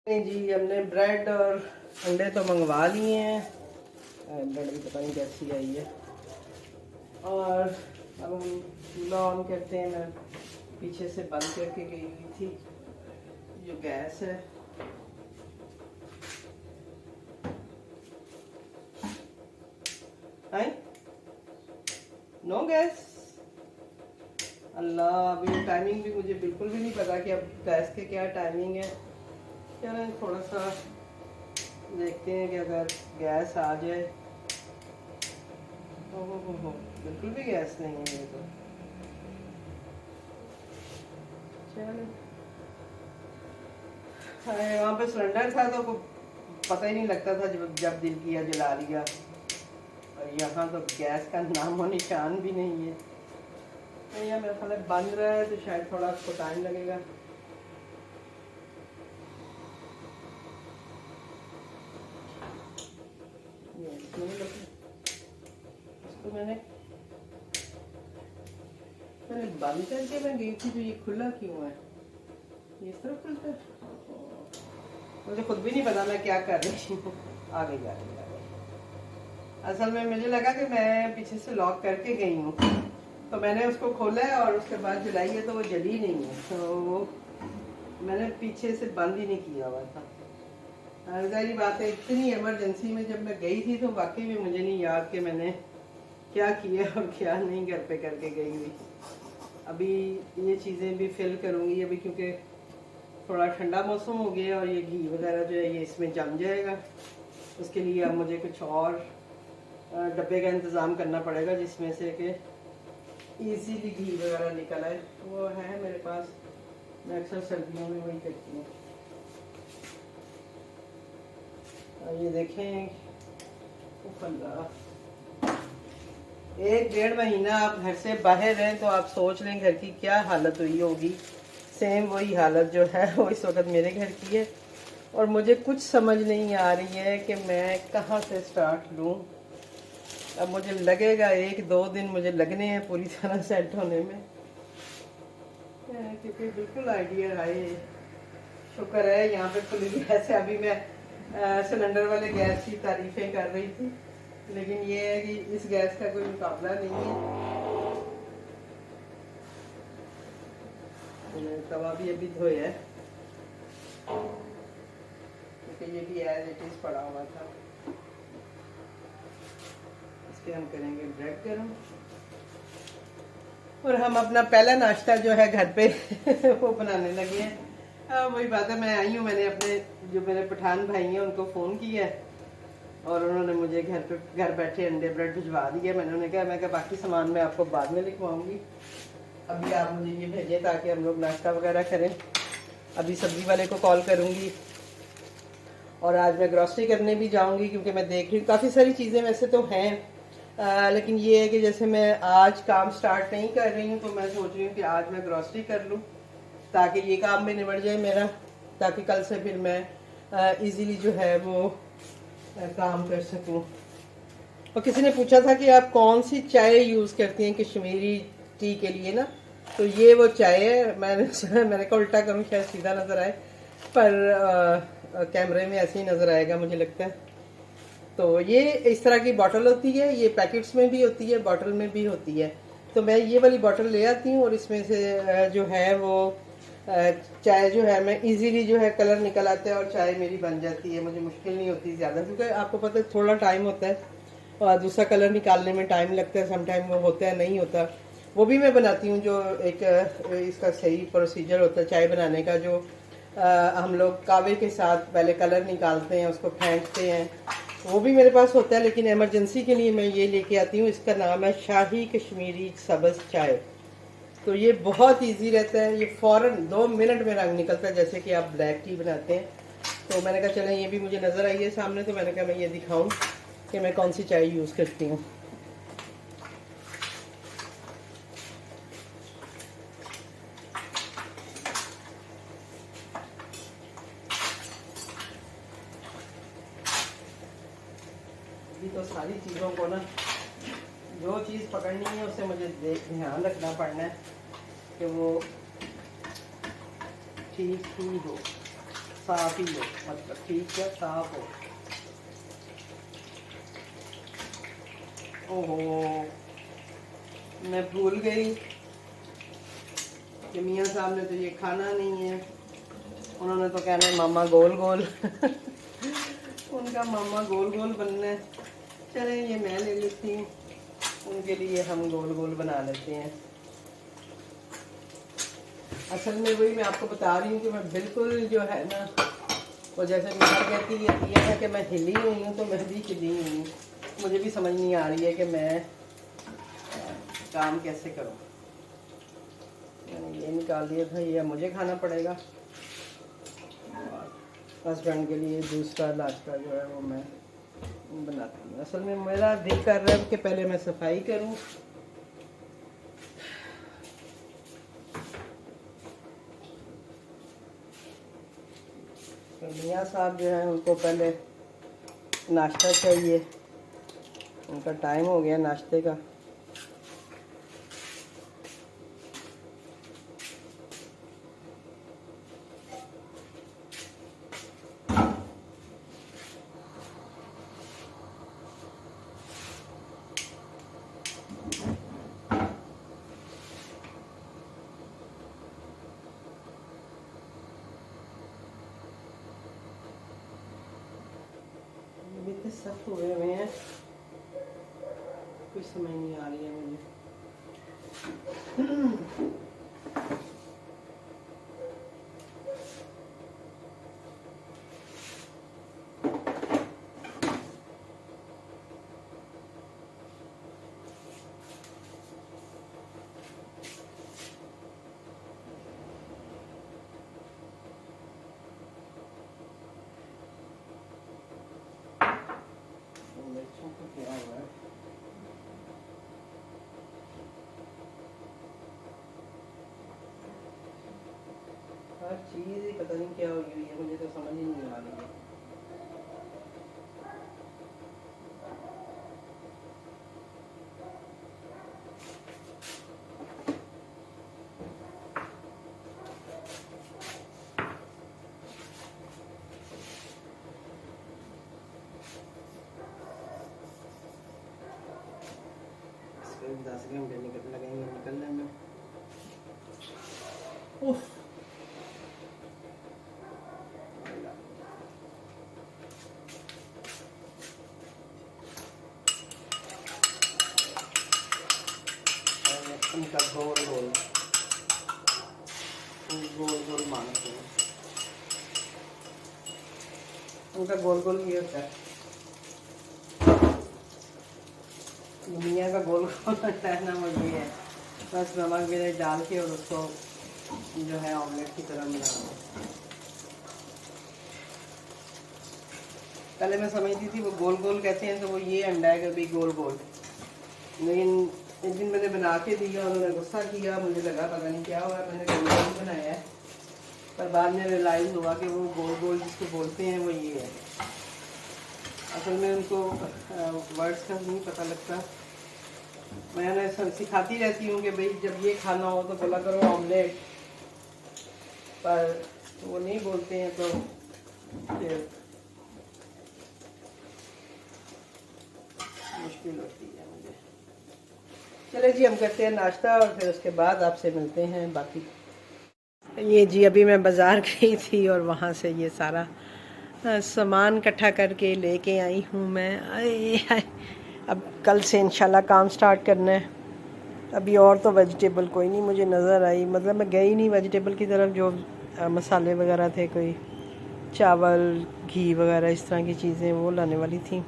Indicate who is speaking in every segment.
Speaker 1: नहीं जी, हमने ब्रेड और अंडे तो मंगवा लिए हैं। ब्रेड भी पता नहीं कैसी आई है। और अब हम चूल्हा ऑन करते हैं। मैं पीछे से बंद करके गई हुई थी जो गैस है। है नो गैस। अल्लाह, अभी टाइमिंग भी मुझे बिल्कुल भी नहीं पता कि अब गैस के क्या टाइमिंग है। चलें थोड़ा सा देखते हैं कि अगर गैस आ जाए। हो बिल्कुल भी गैस नहीं है ये तो। चलो, वहाँ पे सिलेंडर था तो पता ही नहीं लगता था जब दिल किया जला लिया। और यहाँ तो गैस का नाम और निशान भी नहीं है। तो यह मेरा ख्याल बन रहा है तो शायद थोड़ा उसको टाइम लगेगा। इसको मैंने बंद करके मैं गई थी तो ये खुला क्यों है? ये इस तरफ खुलता है। मुझे खुद भी नहीं पता मैं क्या कर रही हूँ। आ गई आ गई आ गई। असल में मुझे लगा कि मैं पीछे से लॉक करके गई हूँ तो मैंने उसको खोला है और उसके बाद जलाई है तो वो जली नहीं है। तो मैंने पीछे से बंद ही नहीं किया हुआ था। जाहिर बात है, इतनी इमरजेंसी में जब मैं गई थी तो वाकई में मुझे नहीं याद कि मैंने क्या किया और क्या नहीं घर पे करके गई हुई। अभी ये चीज़ें भी फिल करूँगी अभी, क्योंकि थोड़ा ठंडा मौसम हो गया और ये घी वगैरह जो है ये इसमें जम जाएगा। उसके लिए अब मुझे कुछ और डब्बे का इंतज़ाम करना पड़ेगा जिसमें से कि इजीली घी वगैरह निकल आए। वो है मेरे पास, मैं अक्सर सर्दियों में वही करती हूँ। ये देखें, एक डेढ़ महीना आप घर से बाहर रहें तो आप सोच लें घर की क्या हालत हुई होगी। सेम वही हालत जो है वो इस वक्त मेरे घर की है। और मुझे कुछ समझ नहीं आ रही है कि मैं कहाँ से स्टार्ट लूँ। अब मुझे लगेगा 1-2 दिन मुझे लगने हैं पूरी तरह सेट होने में, क्योंकि बिल्कुल आइडिया आए। शुक्र है यहाँ पे खुली गैस है। अभी मैं सिलेंडर वाले गैस की तारीफें कर रही थी, लेकिन ये है कि इस गैस का कोई मुकाबला नहीं है। तवा भी अभी धोया है क्योंकि ये भी एज इट इज पड़ा हुआ था। इसके हम करेंगे ब्रेड गरम और हम अपना पहला नाश्ता जो है घर पे वो बनाने लगे हैं। वही बात है, मैं आई हूँ, मैंने अपने जो मेरे पठान भाई हैं उनको फ़ोन किया और उन्होंने मुझे घर बैठे अंडे ब्रेड भिजवा दिए। मैंने उन्हें कहा, मैं क्या बाकी सामान मैं आपको बाद में लिखवाऊंगी, अभी आप मुझे ये भेजें ताकि हम लोग नाश्ता वगैरह करें। अभी सब्ज़ी वाले को कॉल करूँगी और आज मैं ग्रॉसरी करने भी जाऊँगी क्योंकि मैं देख रही हूँ काफ़ी सारी चीज़ें वैसे तो हैं, लेकिन ये है कि जैसे मैं आज काम स्टार्ट नहीं कर रही हूँ तो मैं सोच रही हूँ कि आज मैं ग्रॉसरी कर लूँ ताकि ये काम भी निबट जाए मेरा, ताकि कल से फिर मैं इजीली जो है वो काम कर सकूं। और किसी ने पूछा था कि आप कौन सी चाय यूज़ करती हैं कश्मीरी टी के लिए ना, तो ये वो चाय है। मैंने कहा उल्टा करूँ शायद सीधा नज़र आए, पर कैमरे में ऐसे ही नज़र आएगा मुझे लगता है। तो ये इस तरह की बॉटल होती है, ये पैकेट्स में भी होती है, बॉटल में भी होती है। तो मैं ये वाली बॉटल ले आती हूँ और इसमें से जो है वो चाय जो है मैं इजीली जो है कलर निकल आता है और चाय मेरी बन जाती है। मुझे मुश्किल नहीं होती ज़्यादा, क्योंकि आपको पता है थोड़ा टाइम होता है और दूसरा कलर निकालने में टाइम लगता है, समटाइम वो होता है नहीं होता। वो भी मैं बनाती हूँ, जो एक इसका सही प्रोसीजर होता है चाय बनाने का, जो हम लोग कावे के साथ पहले कलर निकालते हैं, उसको फेंटते हैं, वो भी मेरे पास होता है। लेकिन इमरजेंसी के लिए मैं ये लेके आती हूँ, इसका नाम है शाही कश्मीरी सब्ज़ चाय। तो ये बहुत इजी रहता है, ये फ़ौरन 2 मिनट में रंग निकलता है जैसे कि आप ब्लैक टी बनाते हैं। तो मैंने कहा चलें, ये भी मुझे नज़र आई है सामने, तो मैंने कहा मैं ये दिखाऊं कि मैं कौन सी चाय यूज़ करती हूँ। अभी तो सारी चीज़ों को ना, जो चीज़ पकड़नी है उससे मुझे ध्यान रखना पड़ना है कि वो ठीक ही हो। साफ ही हो, मतलब ठीक है, साफ हो। ओहो, मैं भूल गई कि मियाँ साहब ने तो ये खाना नहीं है, उन्होंने तो कहना है मामा गोल गोल उनका मामा गोल गोल बनना है। चले ये मैं ले लेती हूँ, उनके लिए हम गोल गोल बना लेते हैं। असल में वही मैं आपको बता रही हूँ कि मैं बिल्कुल जो है ना, वो जैसे मियाँ कहती है ये है कि मैं हिली हुई हूँ, तो मैं भी हिली हुई हूँ। मुझे भी समझ नहीं आ रही है कि मैं काम कैसे करूँ। मैंने ये निकाल दिया था, ये मुझे खाना पड़ेगा। हस्बैंड के लिए दूसरा नाश्ता जो है वो मैं बनाती हूँ। असल में मेरा दिल कर रहा है कि पहले मैं सफाई करूँ। तो मियाँ साहब जो है उनको पहले नाश्ता चाहिए, उनका टाइम हो गया नाश्ते का। इतने सख्त हुए हुए हैं, कुछ समझ नहीं आ रही है मुझे। मिर्चों को क्या हुआ है? हर चीज़ ही पता नहीं क्या हुई हुई है, मुझे तो समझ ही नहीं आ रही है। इसको 10 घंटे लगेंगे निकलने में। उफ, उनका गोल गोल गोल गोल मानते हैं, उनका गोल गोल ये होता है। मियाँ का गोल गोल होता है ना, वो ये है बस नमक मिर्च डाल के और उसको जो है ऑमलेट की तरह बनाना। पहले मैं समझती थी वो गोल गोल कहते हैं तो वो ये अंडा है कभी गोल गोल, लेकिन एक दिन मैंने बना के दिया, उन्होंने गुस्सा किया, मुझे लगा पता नहीं क्या हुआ, मैंने गोल गोल बनाया है। पर बाद में रियलाइज़ हुआ कि वो गोल गोल जिसको बोलते हैं वो ये है। असल में उनको वर्ड्स का नहीं पता लगता। मैं सिखाती रहती हूँ कि भाई जब ये खाना हो तो बोला करो ऑमलेट, पर वो नहीं बोलते हैं तो फिर मुश्किल होती है मुझे। चले जी हम करते हैं नाश्ता और फिर उसके बाद आपसे मिलते हैं बाकी। ये जी अभी मैं बाज़ार गई थी और वहाँ से ये सारा सामान इकट्ठा करके लेके आई हूँ मैं। अब कल से इंशाल्लाह काम स्टार्ट करना है। अभी और तो वेजिटेबल कोई नहीं मुझे नज़र आई, मतलब मैं गई नहीं वेजिटेबल की तरफ। जो मसाले वगैरह थे, कोई चावल घी वगैरह इस तरह की चीज़ें वो लाने वाली थी,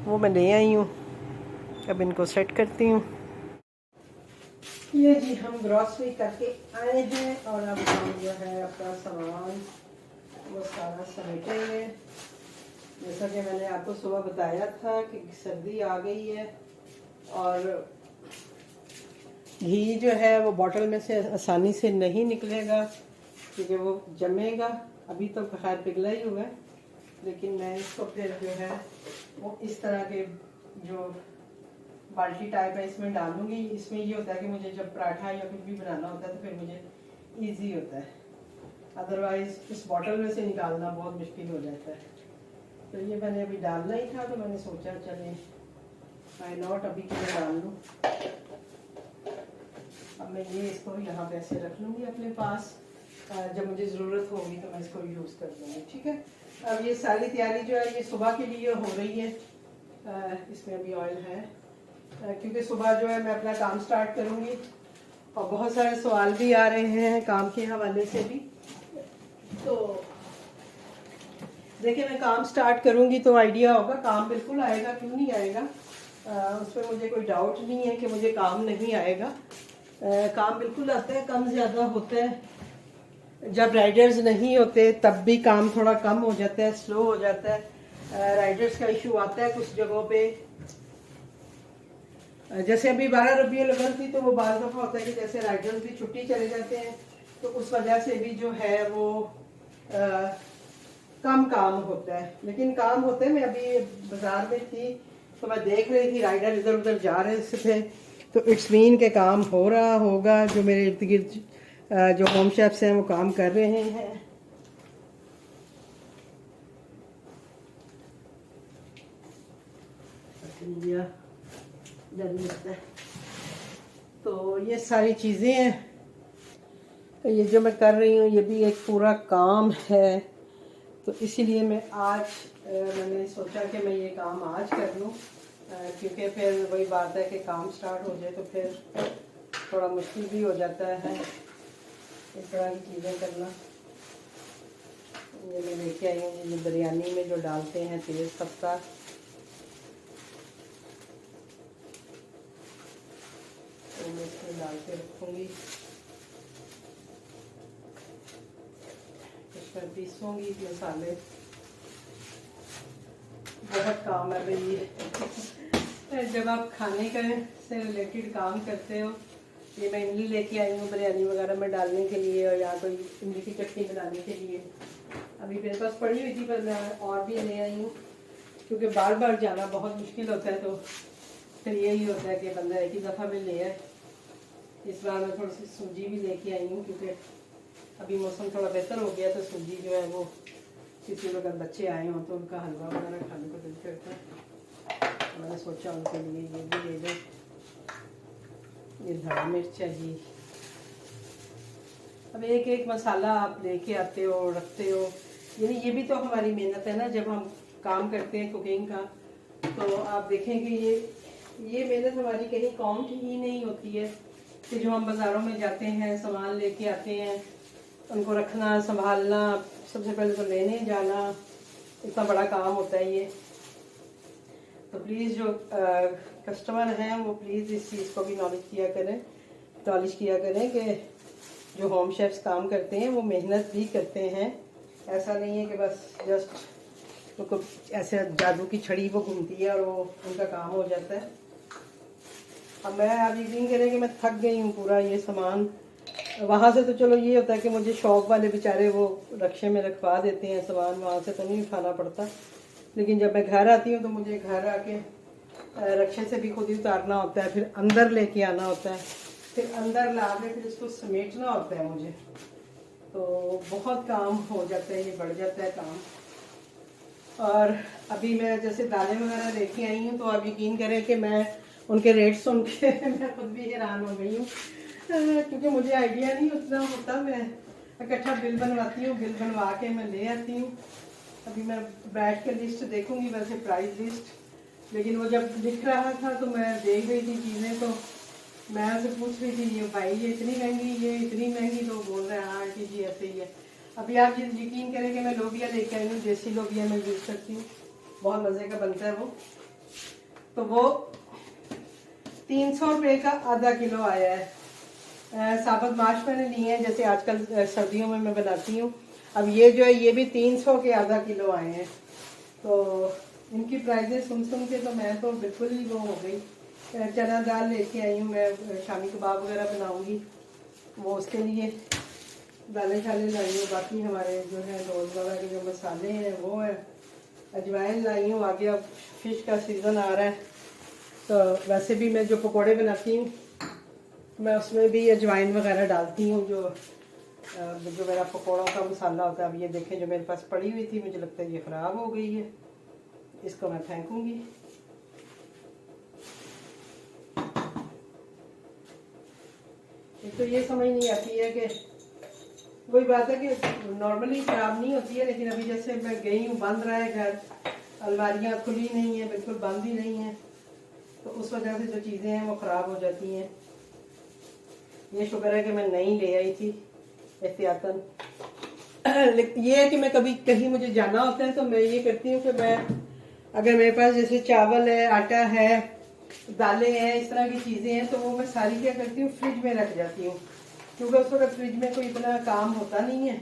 Speaker 1: वो मैं ले आई हूँ। अब इनको सेट करती हूँ। ये जी हम ग्रॉसरी करके आए हैं और अब हम जो है अपना सामान वो सारा समेटेंगे। जैसा कि मैंने आपको सुबह बताया था कि सर्दी आ गई है और घी जो है वो बॉटल में से आसानी से नहीं निकलेगा क्योंकि वो जमेगा। अभी तो खैर पिघला ही हुआ है, लेकिन मैं इसको फिर जो है वो इस तरह के जो बाल्टी टाइप है इसमें डालूंगी। इसमें ये होता है कि मुझे जब पराठा या कुछ भी बनाना होता है तो फिर मुझे इजी होता है। अदरवाइज इस बॉटल में से निकालना बहुत मुश्किल हो जाता है। तो ये मैंने अभी डालना ही था, तो मैंने सोचा चले आई नॉट अभी के लिए डाल लूँ। अब मैं ये इसको यहाँ पे ऐसे रख लूँगी अपने पास, जब मुझे ज़रूरत होगी तो मैं इसको यूज़ कर लूँगी। ठीक है, अब ये सारी तैयारी जो है ये सुबह के लिए हो रही है। इसमें अभी ऑयल है, क्योंकि सुबह जो है मैं अपना काम स्टार्ट करूँगी और बहुत सारे सवाल भी आ रहे हैं काम के हवाले से भी। तो देखिए, मैं काम स्टार्ट करूँगी तो आइडिया होगा, काम बिल्कुल आएगा, क्यों नहीं आएगा। उसमें मुझे कोई डाउट नहीं है कि मुझे काम नहीं आएगा। काम बिल्कुल आता है, कम ज़्यादा होता है। जब राइडर्स नहीं होते तब भी काम थोड़ा कम हो जाता है, स्लो हो जाता है। राइडर्स का इशू आता है कुछ जगहों पे। जैसे अभी 12 रबीउल अव्वल थी, तो वो बार दफ़ा होता है कि जैसे राइडर्स भी छुट्टी चले जाते हैं, तो उस वजह से भी जो है वो कम काम होता है। लेकिन काम होते हैं। मैं अभी बाज़ार में थी तो मैं देख रही थी राइडर इधर उधर जा रहे थे, तो इट्स मीन के काम हो रहा होगा। जो मेरे इर्द गिर्द जो होम शेफ्स हैं वो काम कर रहे हैं। तो ये सारी चीज़ें हैं, ये जो मैं कर रही हूँ ये भी एक पूरा काम है। तो इसीलिए मैं आज मैंने सोचा कि मैं ये काम आज कर लूँ, क्योंकि फिर वही बात है कि काम स्टार्ट हो जाए तो फिर थोड़ा मुश्किल भी हो जाता है इस तरह की चीज़ें करना। ये मैं लेके आई हूँ, ये बिरयानी में जो डालते हैं तेज़ पत्ता, तो मैं इसमें डाल के रखूँगी। इसमें पीसूँगी मसाले। बहुत काम है भाई जब आप खाने का से रिलेटेड काम करते हो। ये मैं इमली लेके आई हूँ बिरयानी वगैरह में डालने के लिए, और यहाँ कोई इमली की चटनी बनाने के लिए। अभी मेरे पास पड़ी हुई थी, पर मैं और भी ले आई हूँ, क्योंकि बार बार जाना बहुत मुश्किल होता है। तो फिर यही होता है कि बंदा एक ही दफ़ा में ले आए। इस बार मैं थोड़ी सी सूजी भी लेके आई हूँ, क्योंकि अभी मौसम थोड़ा बेहतर हो गया, तो सूजी जो है वो किसी लोग अगर बच्चे आए हों तो उनका हलवा वगैरह खाने को दिल करता है। मैंने सोचा उनके लिए ये भी ले लें। ये हरा मिर्च है जी। अब एक एक मसाला आप लेके आते हो, रखते हो, यानी ये भी तो हमारी मेहनत है ना। जब हम काम करते हैं कुकिंग का, तो आप देखें कि ये मेहनत हमारी कहीं काउंट ही नहीं होती है। कि जो हम बाज़ारों में जाते हैं, सामान लेके आते हैं, उनको रखना, संभालना, सबसे पहले तो लेने जाना, इतना बड़ा काम होता है ये। तो प्लीज़ जो कस्टमर हैं वो प्लीज़ इस चीज़ को भी नॉलेज किया करें कि जो होम शेफ्स काम करते हैं वो मेहनत भी करते हैं। ऐसा नहीं है कि बस जस्ट उनको ऐसे जादू की छड़ी वो घूमती है और वो उनका काम हो जाता है। अब मैं आप यकीन करें कि मैं थक गई हूँ पूरा ये सामान। वहाँ से तो चलो ये होता है कि मुझे शॉप वाले बेचारे वो रक्शे में रखवा देते हैं सामान, वहाँ से तो नहीं उठाना पड़ता। लेकिन जब मैं घर आती हूँ तो मुझे घर आके रक्शे से भी खुद ही उतारना होता है, फिर अंदर लेके आना होता है, फिर अंदर ला के फिर इसको समेटना होता है मुझे। तो बहुत काम हो जाता है, ये बढ़ जाता है काम। और अभी मैं जैसे दालें वगैरह लेके आई हूँ, तो आप यकीन करें कि मैं उनके रेट सुन के मैं खुद भी हैरान हो गई हूँ, क्योंकि मुझे आइडिया नहीं उतना होता। मैं इकट्ठा बिल बनवाती हूँ, बिल बनवा के मैं ले आती हूँ। अभी मैं बैठ के लिस्ट देखूंगी, वैसे प्राइस लिस्ट, लेकिन वो जब लिख रहा था तो मैं देख रही थी चीज़ें, तो मैं उनसे पूछ रही थी ये भाई ये इतनी महंगी, ये इतनी महंगी, तो बोल रहे हैं हाँ आंटी जी ऐसे ही है। अभी आप यकीन करें कि मैं लोबिया लेके आई हूँ, देसी लोबिया मैं यूज़ करती हूँ, बहुत मज़े का बनता है वो। तो वो 300 रुपये का आधा किलो आया है। साबुत माश मैंने लिए हैं, जैसे आजकल सर्दियों में मैं बनाती हूँ। अब ये जो है ये भी 300 के आधा किलो आए हैं। तो इनकी प्राइजेस सुन के तो मैं तो बिल्कुल ही वो हो गई। चना दाल लेके आई हूँ, मैं शामी कबाब वगैरह बनाऊँगी, वो उसके लिए दालें शालें लाई हूँ। बाकी हमारे जो है रोज़मर्रा के जो मसाले हैं वो है। अजवाइन लाई हूँ, आगे अब फिश का सीज़न आ रहा है, तो वैसे भी मैं जो पकोड़े बनाती हूँ मैं उसमें भी अजवाइन वगैरह डालती हूँ, जो जो मेरा पकौड़ों का मसाला होता है, अब ये देखें जो मेरे पास पड़ी हुई थी, मुझे लगता है ये ख़राब हो गई है, इसको मैं फेंकूंगी। एक तो ये समझ नहीं आती है कि वही बात है कि नॉर्मली ख़राब नहीं होती है, लेकिन अभी जैसे मैं गई हूँ, बंद रहा है घर, अलमारियाँ खुली नहीं है, बिल्कुल बंद ही नहीं है, तो उस वजह से जो चीज़ें हैं वो ख़राब हो जाती हैं। ये शुक्र है कि मैं नहीं ले आई थी एहतियातन। लेकिन ये है कि मैं कभी कहीं मुझे जाना होता है तो मैं ये करती हूँ कि मैं अगर मेरे पास जैसे चावल है, आटा है, दालें हैं, इस तरह की चीज़ें हैं, तो वो मैं सारी क्या करती हूँ, फ्रिज में रख जाती हूँ, क्योंकि उस वक्त फ्रिज में कोई इतना काम होता नहीं है।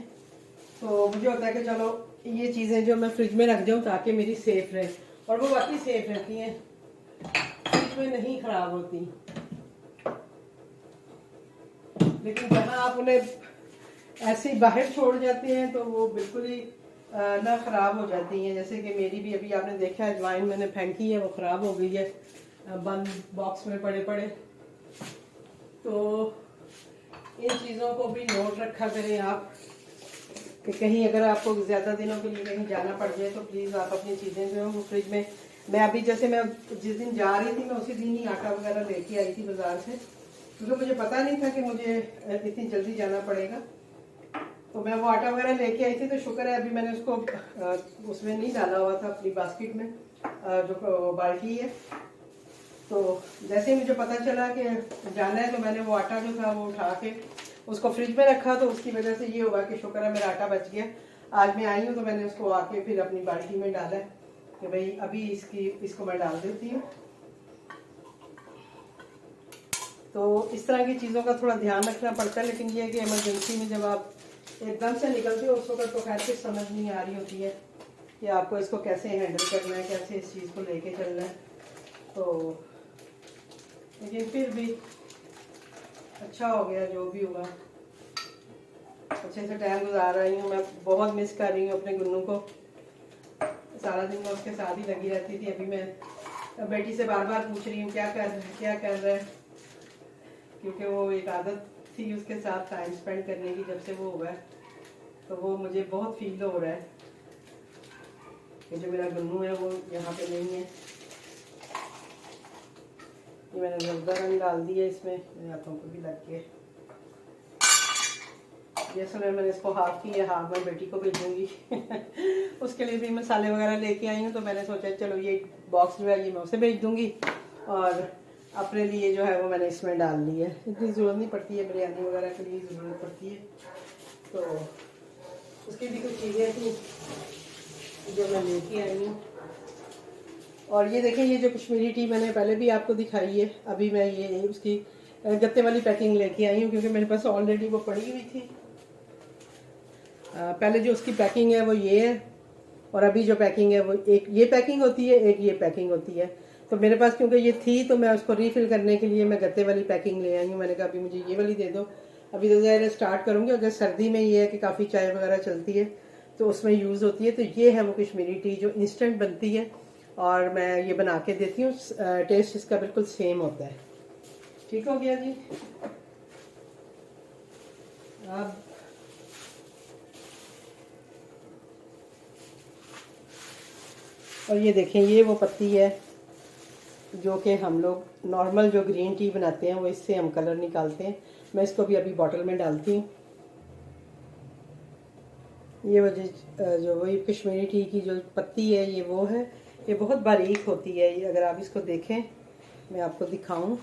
Speaker 1: तो मुझे होता है कि चलो ये चीज़ें जो मैं फ्रिज में रख जाऊँ ताकि मेरी सेफ रहे, और वो बाकी सेफ रहती हैं, फ्रिज में नहीं ख़राब होती। लेकिन जहाँ आप उन्हें ऐसे ही बाहर छोड़ जाते हैं तो वो बिल्कुल ही ना ख़राब हो जाती हैं। जैसे कि मेरी भी अभी आपने देखा है, अजवाइन मैंने फेंकी है, वो ख़राब हो गई है बंद बॉक्स में पड़े पड़े। तो इन चीज़ों को भी नोट रखा करें आप कि कहीं अगर आपको ज़्यादा दिनों के लिए कहीं जाना पड़ जाए तो प्लीज़ आप अपनी चीज़ें जो हैं वो फ्रिज में। मैं अभी जैसे मैं जिस दिन जा रही थी, मैं उसी दिन ही आटा वगैरह लेके आई थी बाज़ार से, क्योंकि मुझे पता नहीं था कि मुझे इतनी जल्दी जाना पड़ेगा। तो मैं वो आटा वगैरह लेके आई थी, तो शुक्र है अभी मैंने उसको उसमें नहीं डाला हुआ था, अपनी बास्केट में जो बाल्टी है। तो जैसे ही मुझे पता चला कि जाना है, तो मैंने वो आटा जो था वो उठा के उसको फ्रिज में रखा, तो उसकी वजह से ये हुआ कि शुक्र है मेरा आटा बच गया। आज मैं आई हूँ तो मैंने उसको आके फिर अपनी बाल्टी में डाला है कि भाई अभी इसको मैं डाल देती हूँ। तो इस तरह की चीज़ों का थोड़ा ध्यान रखना पड़ता है, लेकिन ये है कि इमरजेंसी में जब आप एकदम से निकलते हो उस वक्त तो खैर कुछ समझ नहीं आ रही होती है कि आपको इसको कैसे हैंडल करना है, कैसे इस चीज़ को लेके चलना है। तो लेकिन फिर भी अच्छा हो गया जो भी हुआ, अच्छे से टाइम गुजार रही हूँ। मैं बहुत मिस कर रही हूँ अपने गुन्नू को, सारा दिन मैं उसके साथ ही लगी रहती थी। अभी मैं बेटी से बार बार पूछ रही हूँ क्या कर रहा है, क्या कर रहा है, क्योंकि वो एक आदत थी उसके साथ टाइम स्पेंड करने की, जब से वो हुआ है तो वो मुझे बहुत फील हो रहा है कि जो मेरा गुन्नू है वो यहाँ पे नहीं है। ये मैंने जर्दा रंग डाल दिया इसमें, मेरे हाथों को भी लग गया। ये समय मैंने इसको हाफ की है, हाफ मैं बेटी को भेजूंगी उसके लिए भी मसाले वगैरह लेके आई हूँ, तो मैंने सोचा चलो ये बॉक्स जो है ये मैं उसे भेज दूंगी, और अपने लिए जो है वो मैंने इसमें डाल ली है। इतनी ज़रूरत नहीं पड़ती है, बिरयानी वगैरह के लिए ज़रूरत पड़ती है, तो उसकी भी कुछ चीज़ें थी जो मैं लेके आई हूँ। और ये देखें, ये जो कश्मीरी टी मैंने पहले भी आपको दिखाई है, अभी मैं ये उसकी गत्ते वाली पैकिंग लेके आई हूँ, क्योंकि मेरे पास ऑलरेडी वो पड़ी हुई थी। पहले जो उसकी पैकिंग है वो ये है, और अभी जो पैकिंग है वो एक ये पैकिंग होती है, एक ये पैकिंग होती है। तो मेरे पास क्योंकि ये थी तो मैं उसको रीफिल करने के लिए मैं गत्ते वाली पैकिंग ले आई हूँ। मैंने कहा अभी मुझे ये वाली दे दो, अभी तो ज़रा स्टार्ट करूँगी। अगर सर्दी में ये है कि काफ़ी चाय वगैरह चलती है तो उसमें यूज़ होती है। तो ये है वो कश्मीरी टी जो इंस्टेंट बनती है, और मैं ये बना के देती हूँ। टेस्ट इसका बिल्कुल सेम होता है। ठीक हो गया जी। अब और ये देखें, ये वो पत्ती है जो कि हम लोग नॉर्मल जो ग्रीन टी बनाते हैं वो इससे हम कलर निकालते हैं। मैं इसको भी अभी बॉटल में डालती हूँ। ये वजह जो वही कश्मीरी टी की जो पत्ती है ये वो है, ये बहुत बारीक होती है। ये अगर आप इसको देखें, मैं आपको दिखाऊं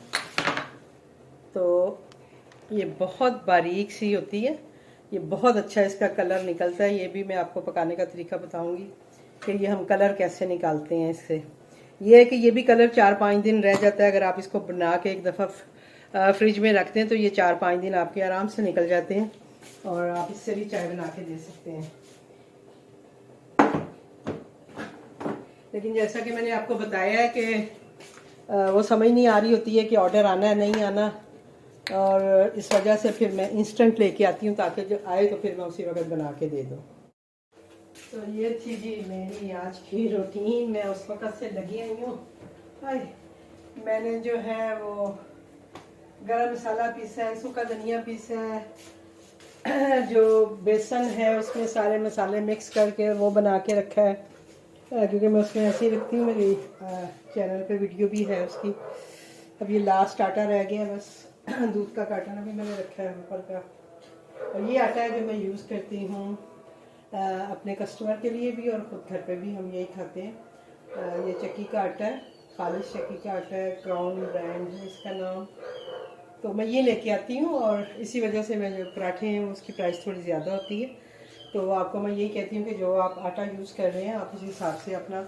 Speaker 1: तो ये बहुत बारीक सी होती है। ये बहुत अच्छा इसका कलर निकलता है। ये भी मैं आपको पकाने का तरीका बताऊंगी कि ये हम कलर कैसे निकालते हैं इससे। ये है कि ये भी कलर 4-5 दिन रह जाता है। अगर आप इसको बना के एक दफ़ा फ्रिज में रखते हैं तो ये 4-5 दिन आपके आराम से निकल जाते हैं, और आप इससे भी चाय बना के दे सकते हैं। लेकिन जैसा कि मैंने आपको बताया है कि वो समझ नहीं आ रही होती है कि ऑर्डर आना है नहीं आना, और इस वजह से फिर मैं इंस्टेंट लेके आती हूँ ताकि जब आए तो फिर मैं उसी वक्त बना के दे दूँ। तो ये थी जी मेरी आज की रूटीन। मैं उस वक्त से लगी हुई हूँ। मैंने जो है वो गरम मसाला पीसा है, सूखा धनिया पीसा है, जो बेसन है उसमें सारे मसाले मिक्स करके वो बना के रखा है, क्योंकि मैं उसमें ऐसे ही रखती हूँ। मेरी चैनल पे वीडियो भी है उसकी। अब ये लास्ट आटा रह गया बस, दूध का कार्टन अभी मैंने रखा है ऊपर का। और ये आटा है जो मैं यूज़ करती हूँ अपने कस्टमर के लिए भी, और ख़ुद घर पे भी हम यही खाते हैं। ये चक्की का आटा है, खालिश चक्की का आटा है, क्राउन ब्रांड है इसका नाम। तो मैं ये लेके आती हूँ, और इसी वजह से मैं जो पराठे हैं उसकी प्राइस थोड़ी ज़्यादा होती है। तो आपको मैं यही कहती हूँ कि जो आप आटा यूज़ कर रहे हैं आप उस हिसाब से अपना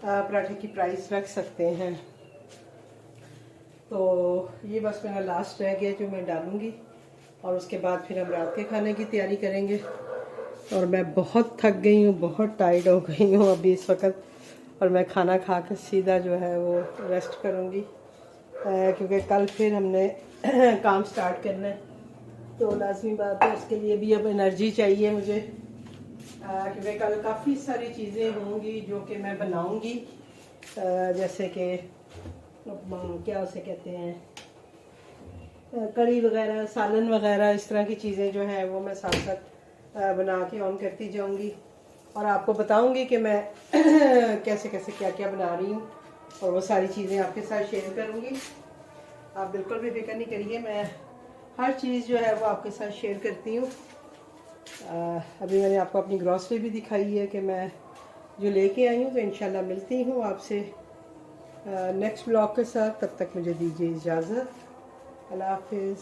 Speaker 1: पराठे की प्राइस रख सकते हैं। तो ये बस मेरा लास्ट रह गया जो मैं डालूँगी, और उसके बाद फिर हम रात के खाने की तैयारी करेंगे। और मैं बहुत थक गई हूँ, बहुत टायर्ड हो गई हूँ अभी इस वक्त, और मैं खाना खा के सीधा जो है वो रेस्ट करूँगी, क्योंकि कल फिर हमने काम स्टार्ट करना है। तो लाजमी बात है, उसके लिए भी अब एनर्जी चाहिए मुझे, क्योंकि कल काफ़ी सारी चीज़ें होंगी जो कि मैं बनाऊँगी, जैसे कि क्या उसे कहते हैं, कड़ी वगैरह, सालन वगैरह, इस तरह की चीज़ें जो हैं वो मैं साथ साथ बना के ऑन करती जाऊंगी, और आपको बताऊंगी कि मैं कैसे कैसे क्या क्या बना रही हूँ, और वो सारी चीज़ें आपके साथ शेयर करूँगी। आप बिल्कुल भी फिक्र नहीं करिए, मैं हर चीज़ जो है वो आपके साथ शेयर करती हूँ। अभी मैंने आपको अपनी ग्रॉसरी भी दिखाई है कि मैं जो लेके आई हूँ। तो इंशाल्लाह मिलती हूँ आपसे नेक्स्ट ब्लॉग के साथ। तब तक मुझे दीजिए इजाज़त। अल्लाह हाफिज़।